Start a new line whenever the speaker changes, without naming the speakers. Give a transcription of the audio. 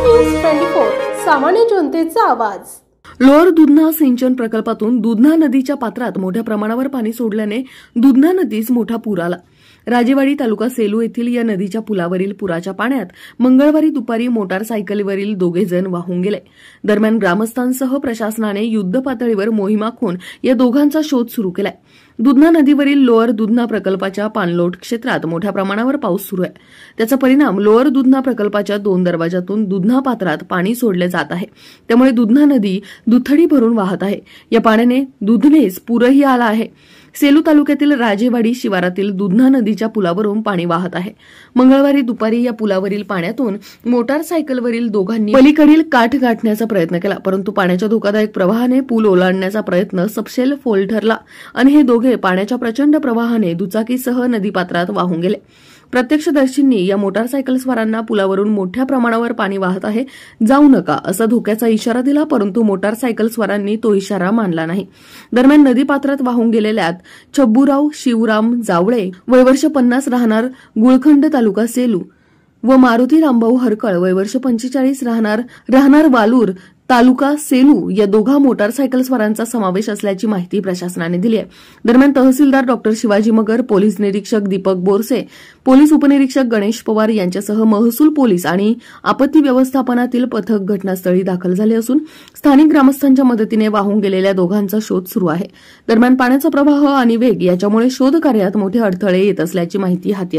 News 24 सामान्य जनतेचा आवाज।
लोअर दुधना सिंचन प्रकल्पातून दुधना नदीच्या पात्रात मोठ्या प्रमाणावर पाणी सोडल्याने दुधना नदीस मोठा पूर आला। राजेवाडी तालुका सेलू येथील या नदीच्या पुलावरील पुराच्या पाण्यात मंगळवारी दुपारी मोटारसायकलवरील दोघे जण वाहून गेले। दरम्यान ग्रामस्थांसह प्रशासनाने युद्ध पातळीवर मोहीम आखून या दोघांचा शोध सुरू केलाय। दुधना नदीवरील लोअर दुधना प्रकल्पाच्या पाणलोट क्षेत्रात मोठ्या प्रमाणावर पाऊस सुरू आहे। त्याचा परिणाम लोअर दुधना प्रकल्पाच्या 2 दरवाजातून दुधना पात्रात पाणी सोडले जात आहे। त्यामुळे दुधना नदी दुथडी भरून वाहत आहे। या पाण्याने दुधनेस पूरही आला आहे। सेलू तालुक्यातील राजेवाडी शिवारातील दुधना नदीच्या पुलावरून पाणी वाहत आहे। मंगळवारी दुपारी या पुलावरील पाण्यातून मोटारसायकलवरील दोघांनी पलीकडील काठ गाठण्याचा प्रयत्न केला, परंतु पाण्याच्या धोकादायक प्रवाहाने पूल ओलांडण्याचा प्रयत्न सपशेल फोल ठरला आणि हे दोघे पाण्याच्या प्रचंड प्रवाहाने दुचाकीसह नदीपात्रात वाहून गेले। प्रत्यक्षदर्शींनी या मोटारसायकलस्वारांना पुलावरून मोठ्या प्रमाणावर पाणी वाहत आहे, जाऊ नका असा धोक्याचा इशारा दिला, परंतु मोटारसायकलस्वारांनी तो इशारा मानला नाही। दरम्यान नदीपात्रात वाहून गेलेल्यात छब्बूराव शिवराम जावळे वय वर्ष 50 राहणार गुळखंड तालुका सेलू व मारुती रामभाऊ हरकळ वय वर्ष 45 राहणार वालूर तालुका सेलू या दोघा मोटारसायकलस्वारांचा समावेश असल्याची माहिती प्रशासनाने दिली आहे। दरम्यान तहसीलदार डॉक्टर शिवाजी मगर, पोलीस निरीक्षक दीपक बोरसे, पोलीस उपनिरीक्षक गणेश पवार यांच्यासह महसूल पोलीस आणि आपत्ती व्यवस्थापनातील पथक घटनास्थळी दाखल झाले असून स्थानिक ग्रामस्थांच्या मदतीने वाहून गेलेल्या दोघांचा शोध सुरू आहे। दरम्यान पाण्याचा प्रवाह आणि वेग याच्यामुळे शोध कार्यात मोठे अडथळे येत असल्याची माहिती हाती